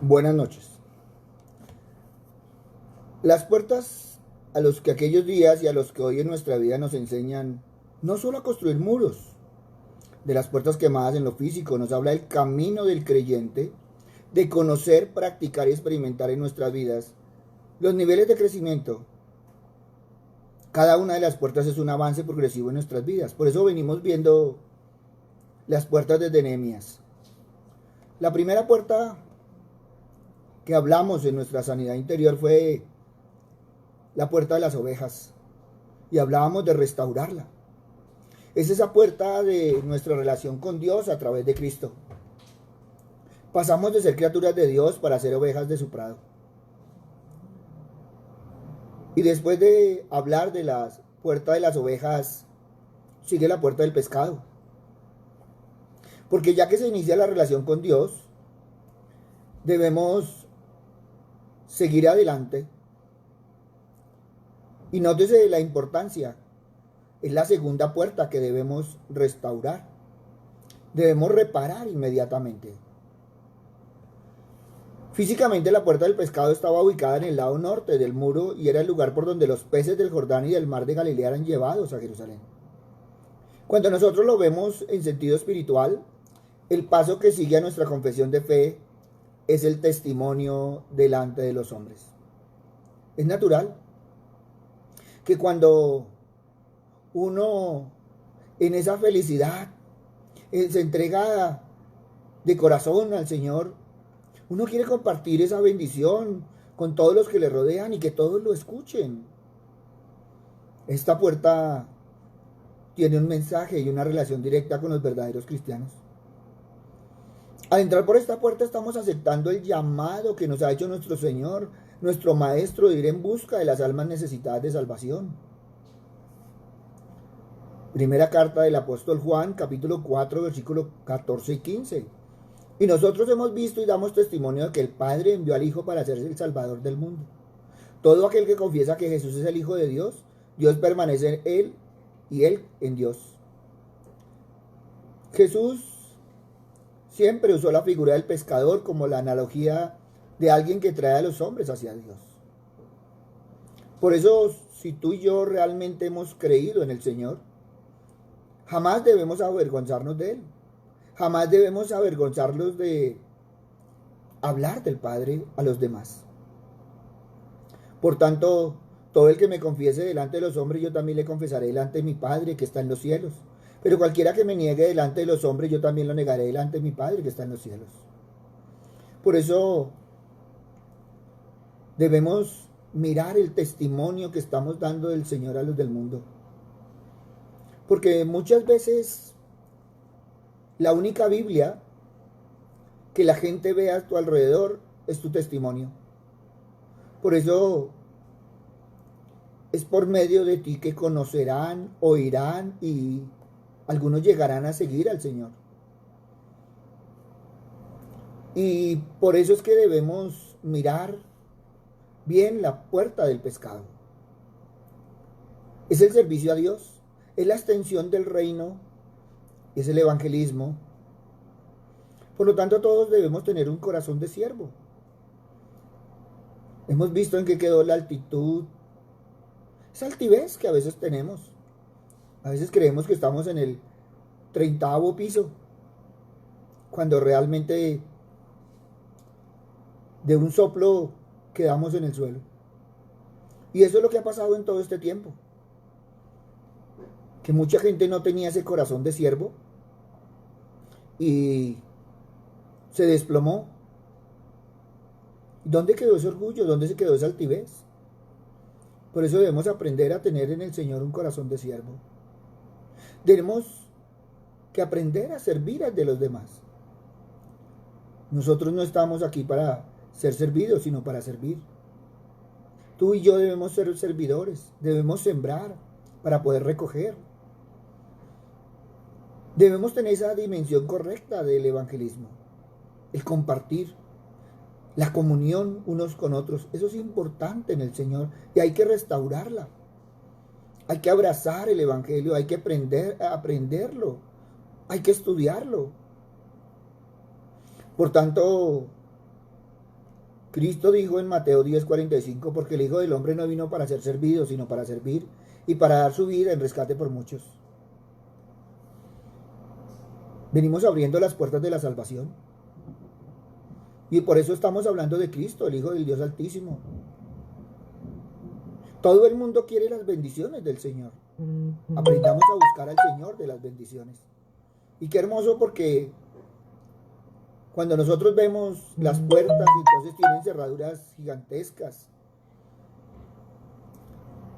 Buenas noches. Las puertas a los que aquellos días y a los que hoy en nuestra vida nos enseñan no solo a construir muros, de las puertas quemadas en lo físico, nos habla el camino del creyente, de conocer, practicar y experimentar en nuestras vidas los niveles de crecimiento. Cada una de las puertas es un avance progresivo en nuestras vidas. Por eso venimos viendo las puertas desde Nehemías. La primera puerta que hablamos en nuestra sanidad interior fue la puerta de las ovejas y hablábamos de restaurarla. Es esa puerta de nuestra relación con Dios a través de Cristo. Pasamos de ser criaturas de Dios para ser ovejas de su prado. Y después de hablar de la puerta de las ovejas, sigue la puerta del pescado. Porque ya que se inicia la relación con Dios, debemos seguir adelante. Y nótese la importancia. Es la segunda puerta que debemos restaurar. Debemos reparar inmediatamente. Físicamente la puerta del pescado estaba ubicada en el lado norte del muro y era el lugar por donde los peces del Jordán y del mar de Galilea eran llevados a Jerusalén. Cuando nosotros lo vemos en sentido espiritual, el paso que sigue a nuestra confesión de fe es el testimonio delante de los hombres. Es natural que cuando uno en esa felicidad se entrega de corazón al Señor, uno quiere compartir esa bendición con todos los que le rodean y que todos lo escuchen. Esta puerta tiene un mensaje y una relación directa con los verdaderos cristianos. Al entrar por esta puerta estamos aceptando el llamado que nos ha hecho nuestro Señor, nuestro Maestro, de ir en busca de las almas necesitadas de salvación. Primera carta del apóstol Juan, capítulo 4, versículos 14 y 15. Y nosotros hemos visto y damos testimonio de que el Padre envió al Hijo para ser el Salvador del mundo. Todo aquel que confiesa que Jesús es el Hijo de Dios, Dios permanece en él y él en Dios. Jesús siempre usó la figura del pescador como la analogía de alguien que trae a los hombres hacia Dios. Por eso, si tú y yo realmente hemos creído en el Señor, jamás debemos avergonzarnos de Él. Jamás debemos avergonzarnos de hablar del Padre a los demás. Por tanto, todo el que me confiese delante de los hombres, yo también le confesaré delante de mi Padre que está en los cielos. Pero cualquiera que me niegue delante de los hombres, yo también lo negaré delante de mi Padre que está en los cielos. Por eso debemos mirar el testimonio que estamos dando del Señor a los del mundo. Porque muchas veces la única Biblia que la gente ve a tu alrededor es tu testimonio. Por eso es por medio de ti que conocerán, oirán y algunos llegarán a seguir al Señor. Y por eso es que debemos mirar bien la puerta del pescado. Es el servicio a Dios, es la extensión del reino, es el evangelismo. Por lo tanto, todos debemos tener un corazón de siervo. Hemos visto en qué quedó la altitud, esa altivez que a veces tenemos. A veces creemos que estamos en el 30º piso, cuando realmente de un soplo quedamos en el suelo. Y eso es lo que ha pasado en todo este tiempo. Que mucha gente no tenía ese corazón de siervo y se desplomó. ¿Dónde quedó ese orgullo? ¿Dónde se quedó esa altivez? Por eso debemos aprender a tener en el Señor un corazón de siervo. Tenemos que aprender a servir al de los demás. Nosotros no estamos aquí para ser servidos, sino para servir. Tú y yo debemos ser servidores, debemos sembrar para poder recoger. Debemos tener esa dimensión correcta del evangelismo, el compartir, la comunión unos con otros. Eso es importante en el Señor y hay que restaurarla. Hay que abrazar el evangelio, hay que aprenderlo, hay que estudiarlo. Por tanto, Cristo dijo en Mateo 10:45, porque el Hijo del Hombre no vino para ser servido, sino para servir y para dar su vida en rescate por muchos. Venimos abriendo las puertas de la salvación. Y por eso estamos hablando de Cristo, el Hijo del Dios Altísimo. Todo el mundo quiere las bendiciones del Señor. Aprendamos a buscar al Señor de las bendiciones. Y qué hermoso, porque cuando nosotros vemos las puertas, entonces tienen cerraduras gigantescas.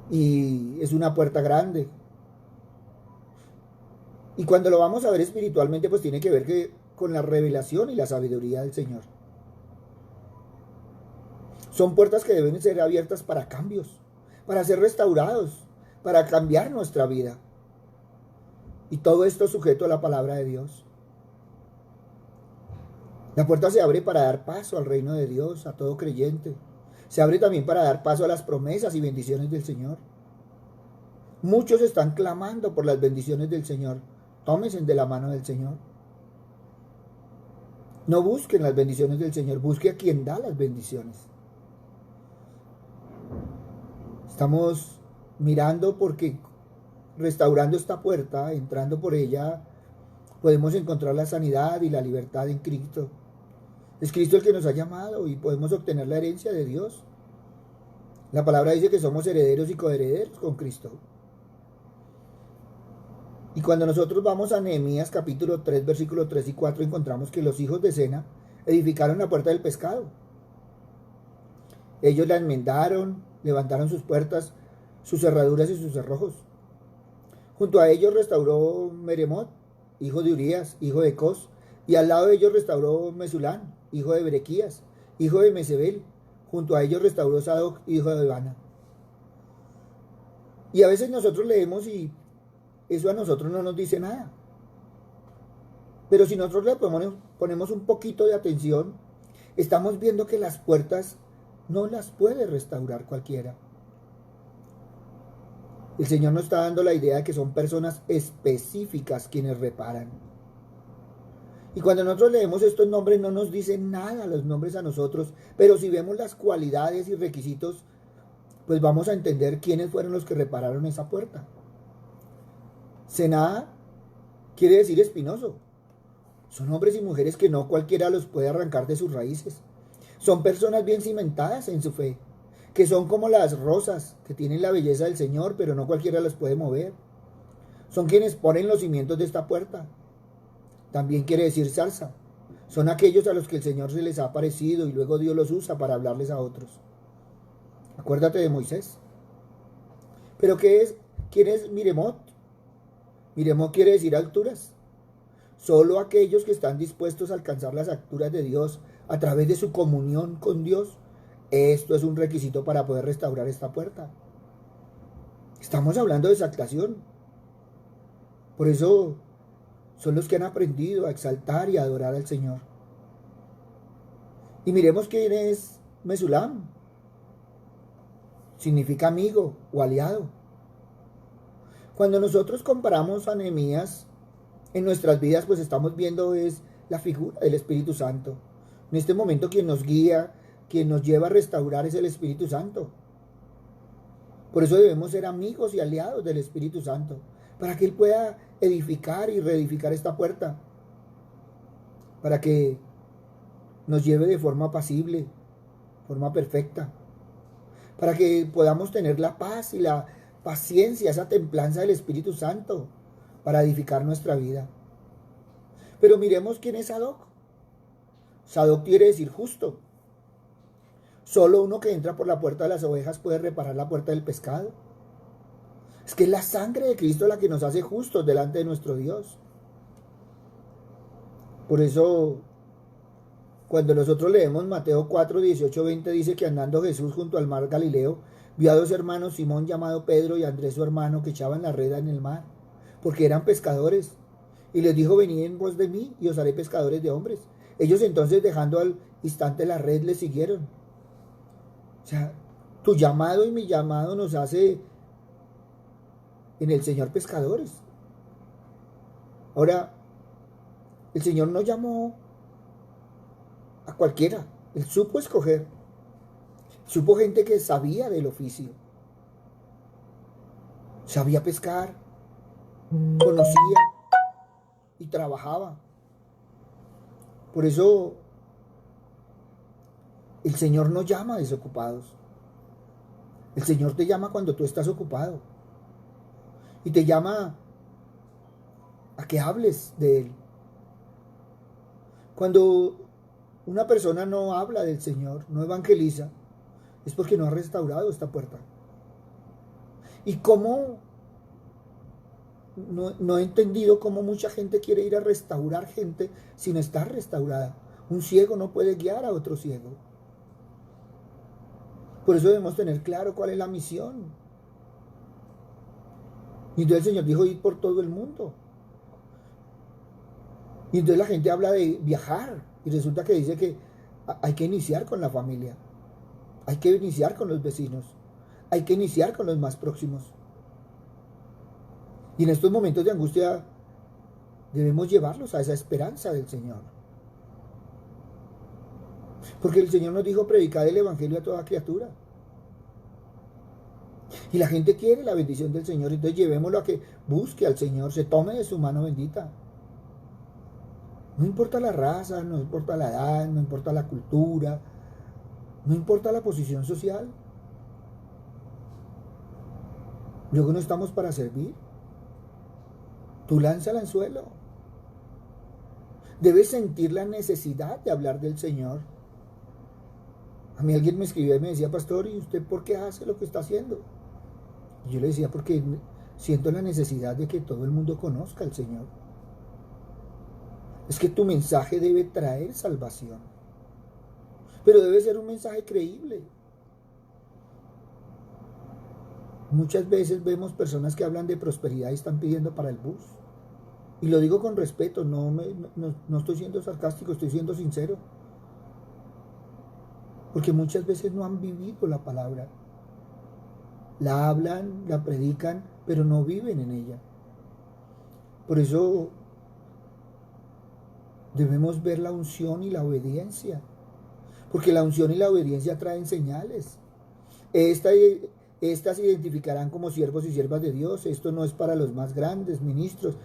Y es una puerta grande. Y cuando lo vamos a ver espiritualmente, pues tiene que ver con la revelación y la sabiduría del Señor. Son puertas que deben ser abiertas para cambios, para ser restaurados, para cambiar nuestra vida. Y todo esto sujeto a la palabra de Dios. La puerta se abre para dar paso al reino de Dios, a todo creyente. Se abre también para dar paso a las promesas y bendiciones del Señor. Muchos están clamando por las bendiciones del Señor. Tómense de la mano del Señor. No busquen las bendiciones del Señor, busque a quien da las bendiciones. Estamos mirando porque restaurando esta puerta, entrando por ella, podemos encontrar la sanidad y la libertad en Cristo. Es Cristo el que nos ha llamado y podemos obtener la herencia de Dios. La palabra dice que somos herederos y coherederos con Cristo. Y cuando nosotros vamos a Nehemías capítulo 3, versículos 3 y 4, encontramos que los hijos de Sena edificaron la puerta del pescado. Ellos la enmendaron, levantaron sus puertas, sus cerraduras y sus cerrojos. Junto a ellos restauró Meremot, hijo de Urías, hijo de Cos, y al lado de ellos restauró Mesulán, hijo de Berequías, hijo de Mesebel. Junto a ellos restauró Sadoc, hijo de Bana. Y a veces nosotros leemos y eso a nosotros no nos dice nada. Pero si nosotros le ponemos un poquito de atención, estamos viendo que las puertas no las puede restaurar cualquiera. El Señor nos está dando la idea de que son personas específicas quienes reparan. Y cuando nosotros leemos estos nombres no nos dicen nada los nombres a nosotros, pero si vemos las cualidades y requisitos, pues vamos a entender quiénes fueron los que repararon esa puerta. Sená quiere decir espinoso. Son hombres y mujeres que no cualquiera los puede arrancar de sus raíces. Son personas bien cimentadas en su fe, que son como las rosas, que tienen la belleza del Señor, pero no cualquiera las puede mover. Son quienes ponen los cimientos de esta puerta. También quiere decir zarza. Son aquellos a los que el Señor se les ha aparecido y luego Dios los usa para hablarles a otros. Acuérdate de Moisés. ¿Pero qué es? ¿Quién es Miremot? Miremot quiere decir alturas. Solo aquellos que están dispuestos a alcanzar las alturas de Dios a través de su comunión con Dios. Esto es un requisito para poder restaurar esta puerta. Estamos hablando de exaltación. Por eso son los que han aprendido a exaltar y a adorar al Señor. Y miremos quién es Mesulam. Significa amigo o aliado. Cuando nosotros comparamos a Nehemías en nuestras vidas, pues estamos viendo es la figura del Espíritu Santo. En este momento quien nos guía, quien nos lleva a restaurar es el Espíritu Santo. Por eso debemos ser amigos y aliados del Espíritu Santo, para que Él pueda edificar y reedificar esta puerta, para que nos lleve de forma apacible, forma perfecta, para que podamos tener la paz y la paciencia, esa templanza del Espíritu Santo, para edificar nuestra vida. Pero miremos quién es Sadoc. Sadoc quiere decir justo. Solo uno que entra por la puerta de las ovejas puede reparar la puerta del pescado. Es que es la sangre de Cristo la que nos hace justos delante de nuestro Dios. Por eso, cuando nosotros leemos Mateo 4, 18, 20, dice que andando Jesús junto al mar Galileo, vio a dos hermanos, Simón llamado Pedro y Andrés su hermano, que echaban la red en el mar, porque eran pescadores. Y les dijo, venid en pos de mí y os haré pescadores de hombres. Ellos entonces, dejando al instante la red, le siguieron. O sea, tu llamado y mi llamado nos hace en el Señor pescadores. Ahora, el Señor no llamó a cualquiera. Él supo escoger. Supo gente que sabía del oficio, sabía pescar, conocía y trabajaba. Por eso el Señor no llama a desocupados. El Señor te llama cuando tú estás ocupado. Y te llama a que hables de Él. Cuando una persona no habla del Señor, no evangeliza, es porque no ha restaurado esta puerta. ¿Y cómo? No he entendido cómo mucha gente quiere ir a restaurar gente sin estar restaurada. Un ciego no puede guiar a otro ciego. Por eso debemos tener claro cuál es la misión. Y entonces el Señor dijo ir por todo el mundo. Y entonces la gente habla de viajar. Y resulta que dice que hay que iniciar con la familia. Hay que iniciar con los vecinos. Hay que iniciar con los más próximos. Y en estos momentos de angustia debemos llevarlos a esa esperanza del Señor. Porque el Señor nos dijo predicar el Evangelio a toda criatura. Y la gente quiere la bendición del Señor. Entonces llevémoslo a que busque al Señor, se tome de su mano bendita. No importa la raza, no importa la edad, no importa la cultura, no importa la posición social. Luego no estamos para servir. Tú lanza el anzuelo. Debes sentir la necesidad de hablar del Señor. A mí alguien me escribió y me decía, pastor, ¿y usted por qué hace lo que está haciendo? Y yo le decía, porque siento la necesidad de que todo el mundo conozca al Señor. Es que tu mensaje debe traer salvación. Pero debe ser un mensaje creíble. Muchas veces vemos personas que hablan de prosperidad y están pidiendo para el bus. Y lo digo con respeto, no estoy siendo sarcástico, estoy siendo sincero. Porque muchas veces no han vivido la palabra. La hablan, la predican, pero no viven en ella. Por eso debemos ver la unción y la obediencia. Porque la unción y la obediencia traen señales. Estas se identificarán como siervos y siervas de Dios. Esto no es para los más grandes ministros.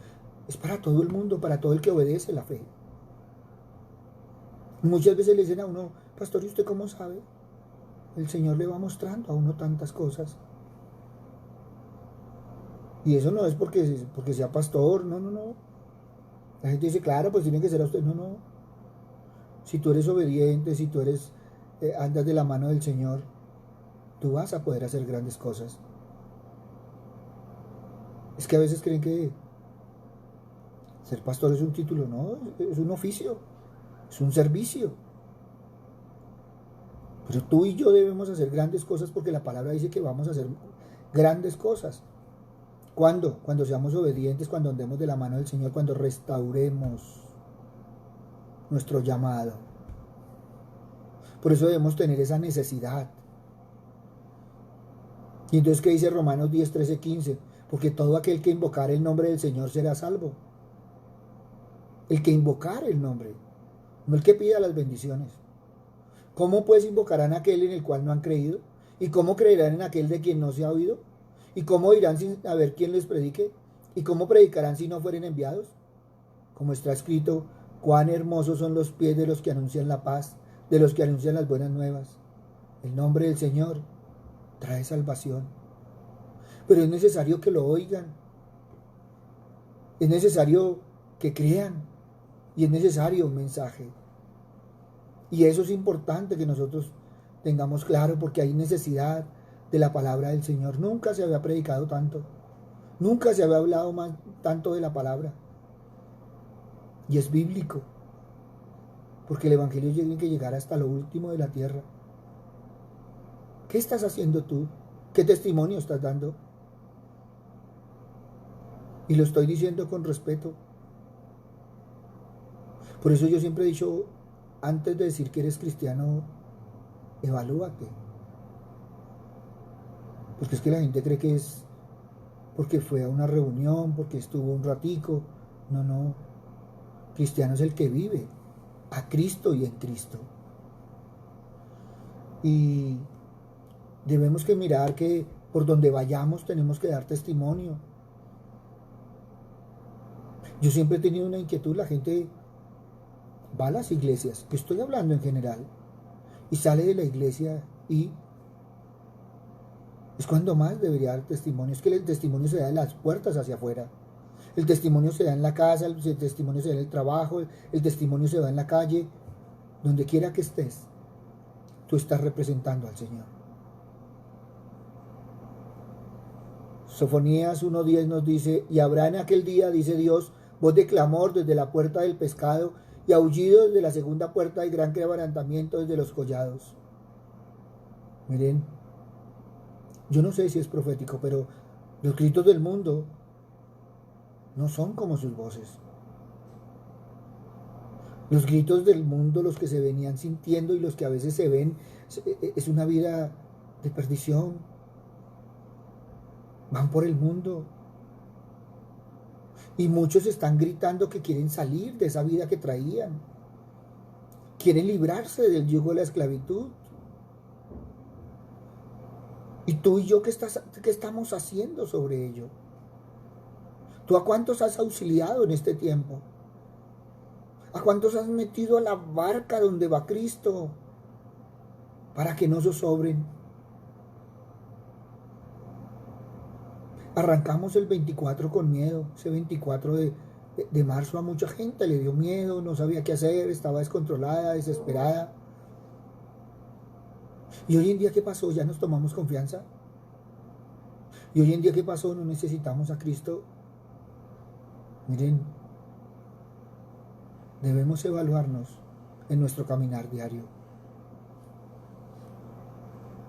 Es para todo el mundo, para todo el que obedece la fe. Muchas veces le dicen a uno, pastor, ¿y usted cómo sabe? El Señor le va mostrando a uno tantas cosas. Y eso no es porque sea pastor, no. La gente dice, claro, pues tiene que ser a usted. No. Si tú eres obediente, si tú andas de la mano del Señor, tú vas a poder hacer grandes cosas. Es que a veces creen que ser pastor es un título, no, es un oficio, es un servicio. Pero tú y yo debemos hacer grandes cosas porque la palabra dice que vamos a hacer grandes cosas. ¿Cuándo? Cuando seamos obedientes, cuando andemos de la mano del Señor, cuando restauremos nuestro llamado. Por eso debemos tener esa necesidad. Y entonces, ¿qué dice Romanos 10, 13, 15? Porque todo aquel que invocar el nombre del Señor será salvo. El que invocar el nombre, no el que pida las bendiciones. ¿Cómo pues invocarán a aquel en el cual no han creído? ¿Y cómo creerán en aquel de quien no se ha oído? ¿Y cómo irán sin saber quién les predique? ¿Y cómo predicarán si no fueren enviados? Como está escrito, cuán hermosos son los pies de los que anuncian la paz, de los que anuncian las buenas nuevas. El nombre del Señor trae salvación. Pero es necesario que lo oigan. Es necesario que crean. Y es necesario un mensaje. Y eso es importante que nosotros tengamos claro porque hay necesidad de la palabra del Señor. Nunca se había predicado tanto. Nunca se había hablado tanto de la palabra. Y es bíblico. Porque el Evangelio tiene que llegar hasta lo último de la tierra. ¿Qué estás haciendo tú? ¿Qué testimonio estás dando? Y lo estoy diciendo con respeto. Por eso yo siempre he dicho, antes de decir que eres cristiano, evalúate. Porque es que la gente cree que es porque fue a una reunión, porque estuvo un ratico. No. Cristiano es el que vive a Cristo y en Cristo. Y Debemos que mirar que por donde vayamos tenemos que dar testimonio. Yo siempre he tenido una inquietud, la gente va a las iglesias, que estoy hablando en general, y sale de la iglesia y es cuando más debería dar testimonio. Es que el testimonio se da en las puertas hacia afuera. El testimonio se da en la casa, el testimonio se da en el trabajo, el testimonio se da en la calle. Donde quiera que estés, tú estás representando al Señor. Sofonías 1:10 nos dice, y habrá en aquel día, dice Dios, voz de clamor desde la puerta del pescado y aullido desde la segunda puerta y gran quebrantamiento desde los collados. Miren, yo no sé si es profético, pero los gritos del mundo no son como sus voces. Los gritos del mundo, los que se venían sintiendo y los que a veces se ven, es una vida de perdición. Van por el mundo. Y muchos están gritando que quieren salir de esa vida que traían. Quieren librarse del yugo de la esclavitud. ¿Y tú y yo qué estamos haciendo sobre ello? ¿Tú a cuántos has auxiliado en este tiempo? ¿A cuántos has metido a la barca donde va Cristo para que no zozobren? Arrancamos el 24 con miedo. Ese 24 de marzo a mucha gente le dio miedo, no sabía qué hacer, estaba descontrolada, desesperada. ¿Y hoy en día qué pasó? ¿Ya nos tomamos confianza? ¿Y hoy en día qué pasó? ¿No necesitamos a Cristo? Miren, debemos evaluarnos en nuestro caminar diario.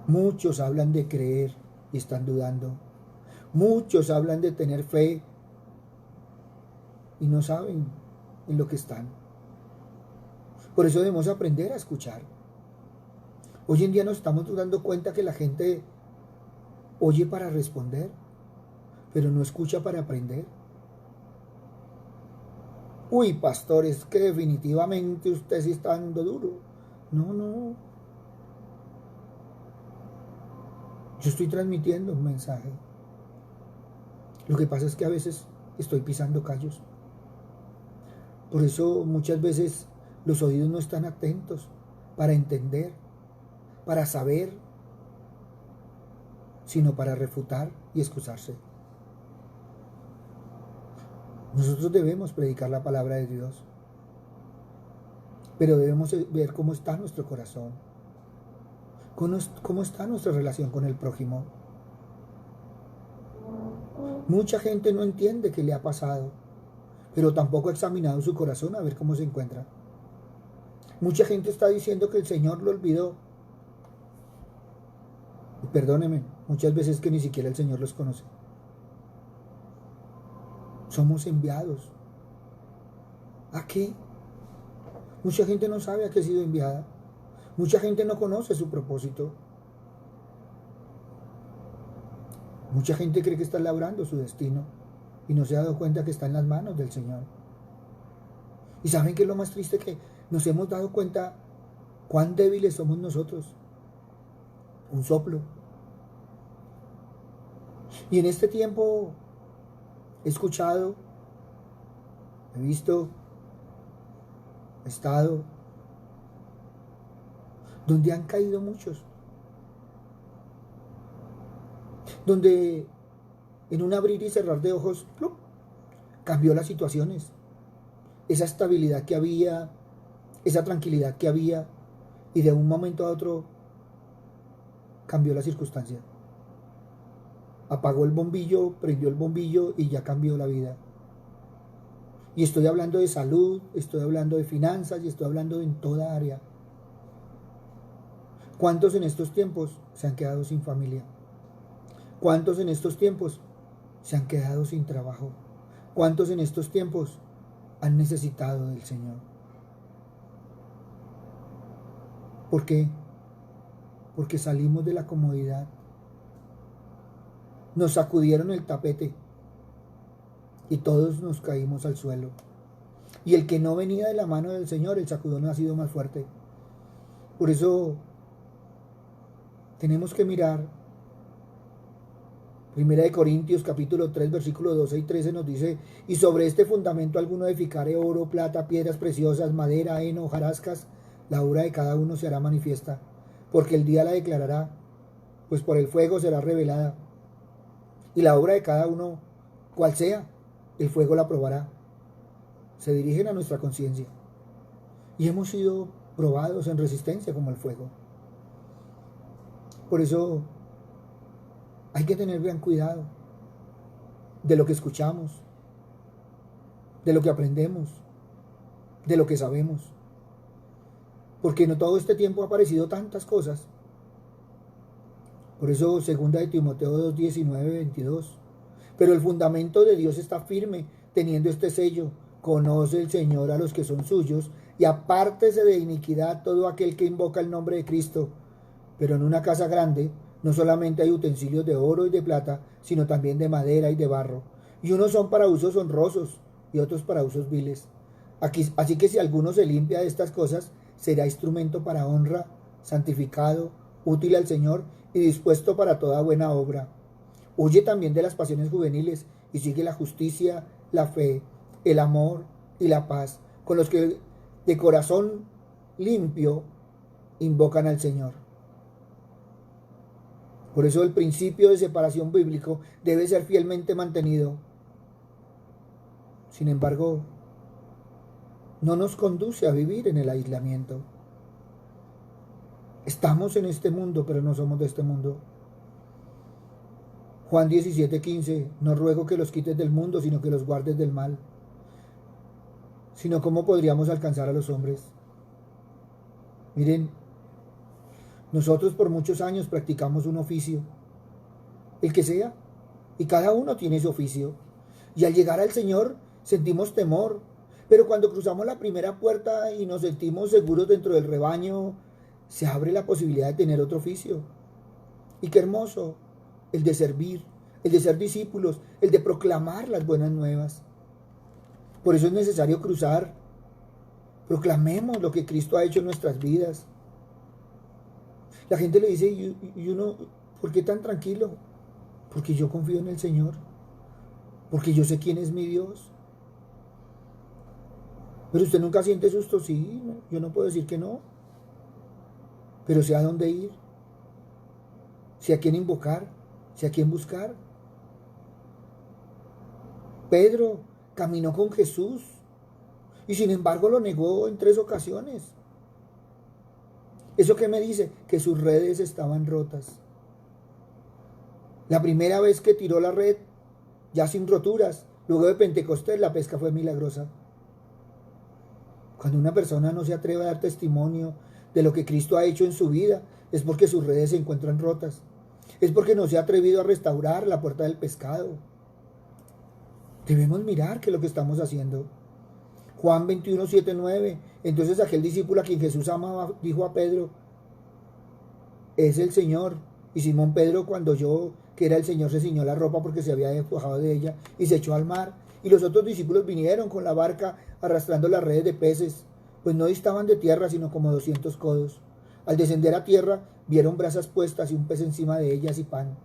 Muchos hablan de creer y están dudando. Muchos hablan de tener fe y no saben en lo que están. Por eso debemos aprender a escuchar. Hoy en día nos estamos dando cuenta que la gente oye para responder, pero no escucha para aprender. Uy, pastor, es que definitivamente usted sí está dando duro. No. Yo estoy transmitiendo un mensaje. Lo que pasa es que a veces estoy pisando callos. Por eso muchas veces los oídos no están atentos para entender, para saber, sino para refutar y excusarse. Nosotros debemos predicar la palabra de Dios, pero debemos ver cómo está nuestro corazón, cómo está nuestra relación con el prójimo. Mucha gente no entiende qué le ha pasado, pero tampoco ha examinado su corazón a ver cómo se encuentra. Mucha gente está diciendo que el Señor lo olvidó. Y perdóneme, muchas veces que ni siquiera el Señor los conoce. Somos enviados. ¿A qué? Mucha gente no sabe a qué ha sido enviada. Mucha gente no conoce su propósito. Mucha gente cree que está labrando su destino y no se ha dado cuenta que está en las manos del Señor. ¿Y saben qué es lo más triste? Que nos hemos dado cuenta cuán débiles somos nosotros. Un soplo. Y en este tiempo he escuchado, he visto, he estado donde han caído muchos. Donde en un abrir y cerrar de ojos, ¡plup!, cambió las situaciones. Esa estabilidad que había, esa tranquilidad que había, y de un momento a otro cambió la circunstancia. Apagó el bombillo, prendió el bombillo y ya cambió la vida. Y estoy hablando de salud, estoy hablando de finanzas y estoy hablando en toda área. ¿Cuántos en estos tiempos se han quedado sin familia? ¿Cuántos en estos tiempos se han quedado sin trabajo? ¿Cuántos en estos tiempos han necesitado del Señor? ¿Por qué? Porque salimos de la comodidad. Nos sacudieron el tapete y todos nos caímos al suelo. Y el que no venía de la mano del Señor, el sacudón ha sido más fuerte. Por eso tenemos que mirar Primera de Corintios capítulo 3 versículos 12 y 13 nos dice: y sobre este fundamento alguno edificare oro, plata, piedras preciosas, madera, heno, hojarascas, la obra de cada uno se hará manifiesta, porque el día la declarará, pues por el fuego será revelada. Y la obra de cada uno, cual sea, el fuego la probará. Se dirigen a nuestra conciencia. Y hemos sido probados en resistencia como el fuego. Por eso hay que tener gran cuidado de lo que escuchamos, de lo que aprendemos, de lo que sabemos. Porque no todo este tiempo ha aparecido tantas cosas. Por eso, 2 de Timoteo 2, 19, 22. Pero el fundamento de Dios está firme, teniendo este sello: conoce el Señor a los que son suyos, y apártese de iniquidad todo aquel que invoca el nombre de Cristo. Pero en una casa grande no solamente hay utensilios de oro y de plata, sino también de madera y de barro, y unos son para usos honrosos y otros para usos viles. Así que si alguno se limpia de estas cosas, será instrumento para honra, santificado, útil al Señor y dispuesto para toda buena obra. Huye también de las pasiones juveniles y sigue la justicia, la fe, el amor y la paz, con los que de corazón limpio invocan al Señor. Por eso el principio de separación bíblico debe ser fielmente mantenido. Sin embargo, no nos conduce a vivir en el aislamiento. Estamos en este mundo, pero no somos de este mundo. Juan 17:15, no ruego que los quites del mundo, sino que los guardes del mal. Sino cómo podríamos alcanzar a los hombres. Miren, nosotros por muchos años practicamos un oficio, el que sea, y cada uno tiene su oficio. Y al llegar al Señor sentimos temor, pero cuando cruzamos la primera puerta y nos sentimos seguros dentro del rebaño, se abre la posibilidad de tener otro oficio. Y qué hermoso, el de servir, el de ser discípulos, el de proclamar las buenas nuevas. Por eso es necesario cruzar. Proclamemos lo que Cristo ha hecho en nuestras vidas. La gente le dice, y uno, ¿por qué tan tranquilo? Porque yo confío en el Señor, porque yo sé quién es mi Dios. Pero usted nunca siente susto. Sí, ¿no? Yo no puedo decir que no, pero sé a dónde ir, sé a quién invocar, sé a quién buscar. Pedro caminó con Jesús y sin embargo lo negó en 3 ocasiones. ¿Eso qué me dice? Que sus redes estaban rotas. La primera vez que tiró la red, ya sin roturas, luego de Pentecostés, la pesca fue milagrosa. Cuando una persona no se atreve a dar testimonio de lo que Cristo ha hecho en su vida, es porque sus redes se encuentran rotas. Es porque no se ha atrevido a restaurar la puerta del pescado. Debemos mirar qué es lo que estamos haciendo. Juan 21, 7, 9. Entonces aquel discípulo a quien Jesús amaba dijo a Pedro, es el Señor. Y Simón Pedro, cuando oyó que era el Señor, se ciñó la ropa porque se había despojado de ella y se echó al mar. Y los otros discípulos vinieron con la barca arrastrando las redes de peces, pues no distaban de tierra sino como 200 codos. Al descender a tierra vieron brasas puestas y un pez encima de ellas y pan.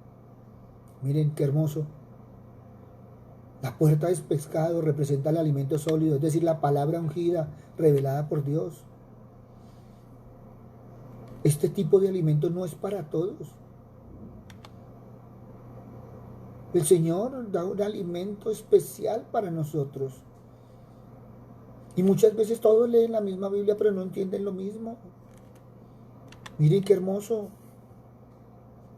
Miren qué hermoso. La puerta del pescado representa el alimento sólido, es decir, la palabra ungida revelada por Dios. Este tipo de alimento no es para todos. El Señor da un alimento especial para nosotros. Y muchas veces todos leen la misma Biblia, pero no entienden lo mismo. Miren qué hermoso.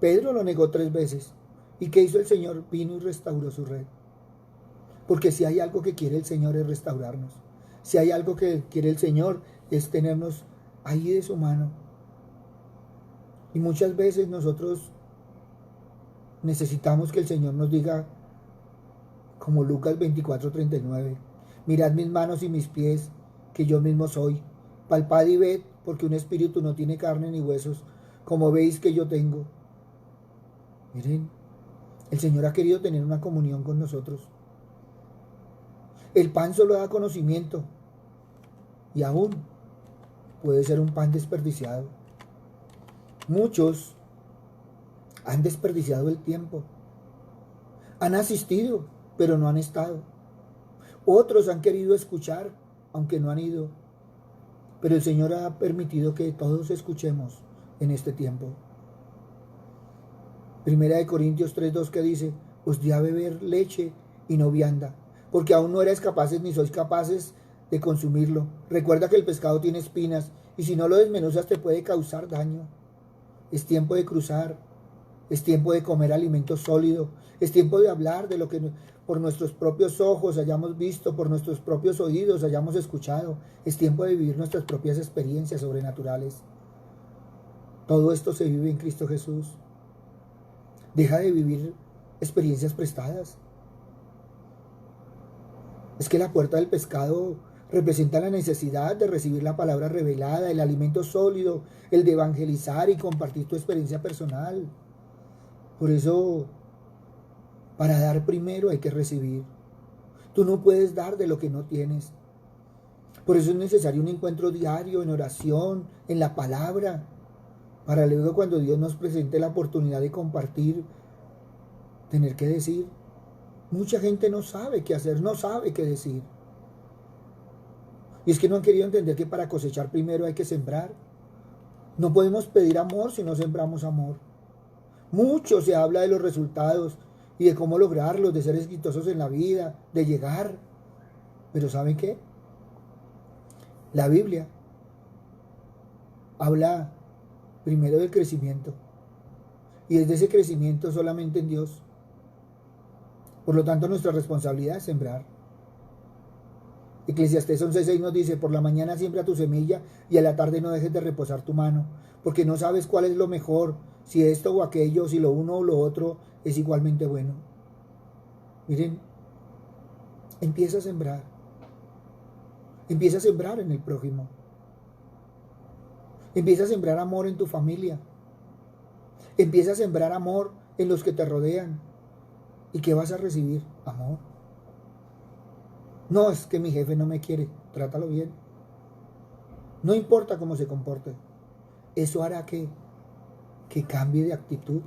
Pedro lo negó 3 veces. ¿Y qué hizo el Señor? Vino y restauró su red. Porque si hay algo que quiere el Señor es restaurarnos. Si hay algo que quiere el Señor es tenernos ahí de su mano. Y muchas veces nosotros necesitamos que el Señor nos diga, como Lucas 24:39, mirad mis manos y mis pies, que yo mismo soy. Palpad y ved, porque un espíritu no tiene carne ni huesos, como veis que yo tengo. Miren, el Señor ha querido tener una comunión con nosotros. El pan solo da conocimiento y aún puede ser un pan desperdiciado. Muchos han desperdiciado el tiempo. Han asistido, pero no han estado. Otros han querido escuchar, aunque no han ido. Pero el Señor ha permitido que todos escuchemos en este tiempo. Primera de Corintios 3:2 que dice, os di a beber leche y no vianda, porque aún no erais capaces ni sois capaces de consumirlo. Recuerda que el pescado tiene espinas y si no lo desmenuzas te puede causar daño. Es tiempo de cruzar, es tiempo de comer alimento sólido, es tiempo de hablar de lo que por nuestros propios ojos hayamos visto, por nuestros propios oídos hayamos escuchado. Es tiempo de vivir nuestras propias experiencias sobrenaturales. Todo esto se vive en Cristo Jesús. Deja de vivir experiencias prestadas. Es que la puerta del pescado representa la necesidad de recibir la palabra revelada, el alimento sólido, el de evangelizar y compartir tu experiencia personal. Por eso, para dar primero hay que recibir. Tú no puedes dar de lo que no tienes. Por eso es necesario un encuentro diario en oración, en la palabra, para luego cuando Dios nos presente la oportunidad de compartir, tener que decir. Mucha gente no sabe qué hacer, no sabe qué decir. Y es que no han querido entender que para cosechar primero hay que sembrar. No podemos pedir amor si no sembramos amor. Mucho se habla de los resultados y de cómo lograrlos, de ser exitosos en la vida, de llegar. Pero ¿saben qué? La Biblia habla primero del crecimiento. Y es de ese crecimiento solamente en Dios. Por lo tanto, nuestra responsabilidad es sembrar. Eclesiastés 11:6 nos dice, por la mañana siembra tu semilla y a la tarde no dejes de reposar tu mano, porque no sabes cuál es lo mejor, si esto o aquello, si lo uno o lo otro es igualmente bueno. Miren, empieza a sembrar. Empieza a sembrar en el prójimo. Empieza a sembrar amor en tu familia. Empieza a sembrar amor en los que te rodean. ¿Y qué vas a recibir? Amor. No, es que mi jefe no me quiere. Trátalo bien. No importa cómo se comporte. Eso hará que cambie de actitud.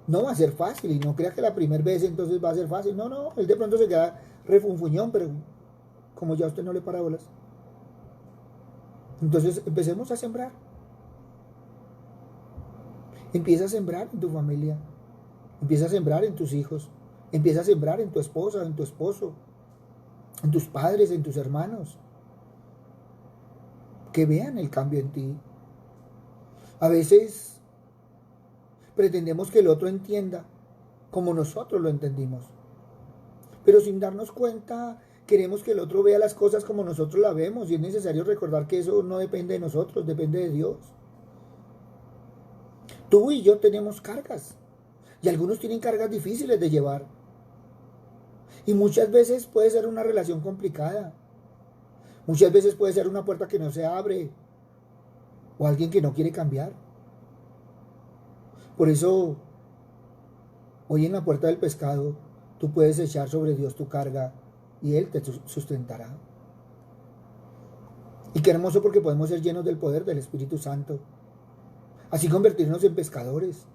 No va a ser fácil. Y no creas que la primera vez entonces va a ser fácil. No. Él de pronto se queda refunfuñón, pero como ya a usted no le para bolas. Entonces empecemos a sembrar. Empieza a sembrar en tu familia. Empieza a sembrar en tus hijos. Empieza a sembrar en tu esposa, en tu esposo, en tus padres, en tus hermanos. Que vean el cambio en ti. A veces pretendemos que el otro entienda como nosotros lo entendimos. Pero sin darnos cuenta, queremos que el otro vea las cosas como nosotros las vemos. Y es necesario recordar que eso no depende de nosotros, depende de Dios. Tú y yo tenemos cargas. Y algunos tienen cargas difíciles de llevar. Y muchas veces puede ser una relación complicada. Muchas veces puede ser una puerta que no se abre. O alguien que no quiere cambiar. Por eso, hoy en la puerta del pescado, tú puedes echar sobre Dios tu carga y Él te sustentará. Y qué hermoso porque podemos ser llenos del poder del Espíritu Santo. Así convertirnos en pescadores.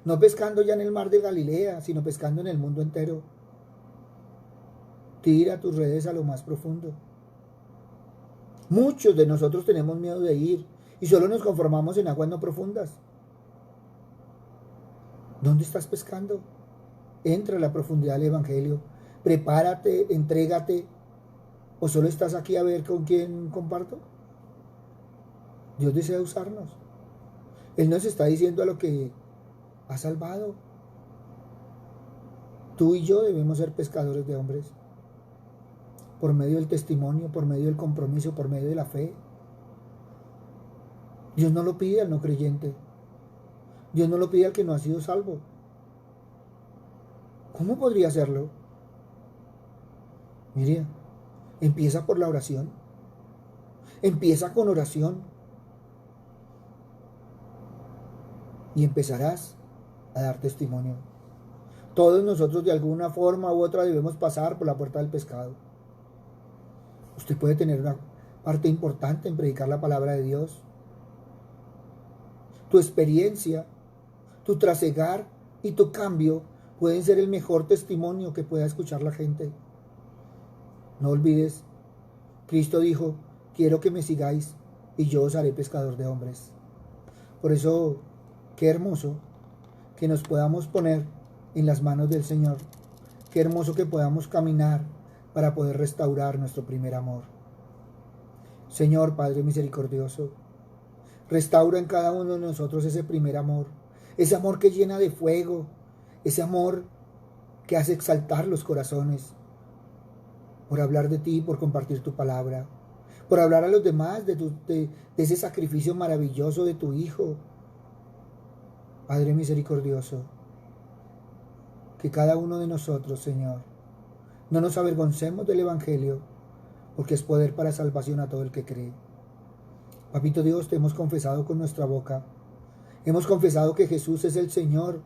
No pescando ya en el mar de Galilea, sino pescando en el mundo entero. Tira tus redes a lo más profundo. Muchos de nosotros tenemos miedo de ir y solo nos conformamos en aguas no profundas. ¿Dónde estás pescando? Entra a la profundidad del Evangelio. Prepárate, entrégate. ¿O solo estás aquí a ver con quién comparto? Dios desea usarnos. Él nos está diciendo a lo que ha salvado. Tú y yo debemos ser pescadores de hombres. Por medio del testimonio, por medio del compromiso, por medio de la fe. Dios no lo pide al no creyente. Dios no lo pide al que no ha sido salvo. ¿Cómo podría hacerlo? Mire, empieza por la oración. Empieza con oración. Y empezarás a dar testimonio. Todos nosotros de alguna forma u otra debemos pasar por la puerta del pescado. Usted puede tener una parte importante en predicar la palabra de Dios. Tu experiencia, tu trasegar y tu cambio pueden ser el mejor testimonio que pueda escuchar la gente. No olvides, Cristo dijo, quiero que me sigáis y yo os haré pescador de hombres. Por eso, qué hermoso que nos podamos poner en las manos del Señor. Qué hermoso que podamos caminar para poder restaurar nuestro primer amor. Señor Padre misericordioso, restaura en cada uno de nosotros ese primer amor, ese amor que llena de fuego, ese amor que hace exaltar los corazones, por hablar de ti, por compartir tu palabra, por hablar a los demás de ese sacrificio maravilloso de tu Hijo. Padre misericordioso, que cada uno de nosotros, Señor, no nos avergoncemos del Evangelio, porque es poder para salvación a todo el que cree. Papito Dios, te hemos confesado con nuestra boca, hemos confesado que Jesús es el Señor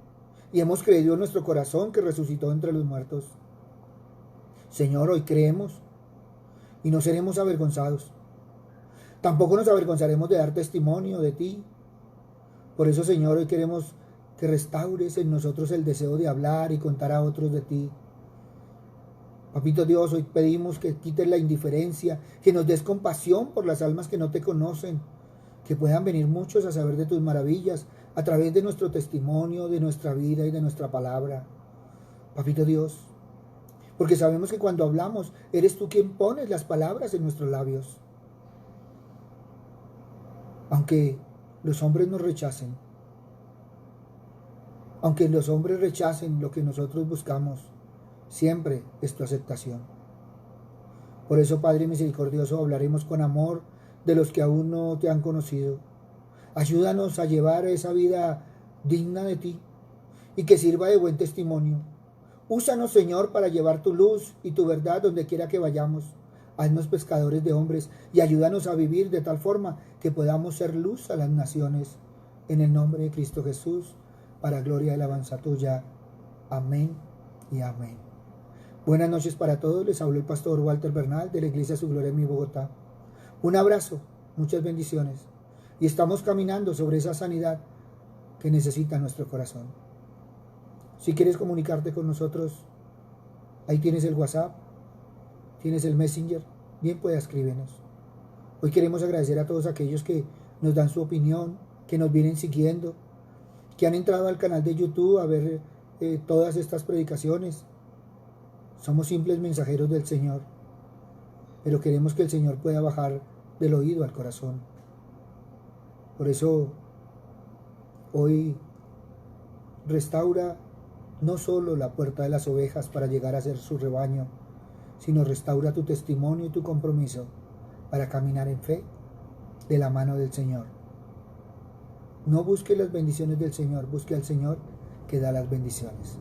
y hemos creído en nuestro corazón que resucitó entre los muertos. Señor, hoy creemos y no seremos avergonzados. Tampoco nos avergonzaremos de dar testimonio de ti. Por eso, Señor, hoy queremos que restaures en nosotros el deseo de hablar y contar a otros de ti. Papito Dios, hoy pedimos que quites la indiferencia, que nos des compasión por las almas que no te conocen, que puedan venir muchos a saber de tus maravillas a través de nuestro testimonio, de nuestra vida y de nuestra palabra. Papito Dios, porque sabemos que cuando hablamos, eres tú quien pones las palabras en nuestros labios. Aunque los hombres nos rechacen, aunque los hombres rechacen lo que nosotros buscamos, siempre es tu aceptación. Por eso, Padre misericordioso, hablaremos con amor de los que aún no te han conocido. Ayúdanos a llevar esa vida digna de ti y que sirva de buen testimonio. Úsanos, Señor, para llevar tu luz y tu verdad donde quiera que vayamos. Haznos pescadores de hombres y ayúdanos a vivir de tal forma que podamos ser luz a las naciones. En el nombre de Cristo Jesús, para gloria y alabanza tuya. Amén y amén. Buenas noches para todos. Les habló el pastor Walter Bernal de la Iglesia Su Gloria en mi Bogotá. Un abrazo, muchas bendiciones. Y estamos caminando sobre esa sanidad que necesita nuestro corazón. Si quieres comunicarte con nosotros, ahí tienes el WhatsApp, tienes el Messenger, bien puedes escribirnos. Hoy queremos agradecer a todos aquellos que nos dan su opinión, que nos vienen siguiendo, que han entrado al canal de YouTube a ver todas estas predicaciones. Somos simples mensajeros del Señor, pero queremos que el Señor pueda bajar del oído al corazón. Por eso, hoy restaura no solo la puerta de las ovejas para llegar a ser su rebaño, sino restaura tu testimonio y tu compromiso para caminar en fe de la mano del Señor. No busque las bendiciones del Señor, busque al Señor que da las bendiciones.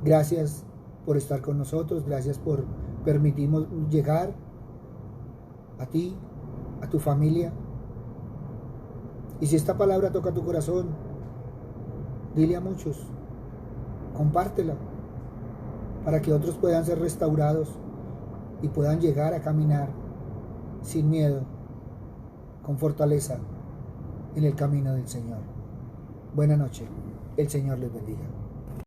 Gracias por estar con nosotros, gracias por permitirnos llegar a ti, a tu familia. Y si esta palabra toca tu corazón, dile a muchos, compártela, para que otros puedan ser restaurados y puedan llegar a caminar sin miedo, con fortaleza, en el camino del Señor. Buena noche, el Señor les bendiga.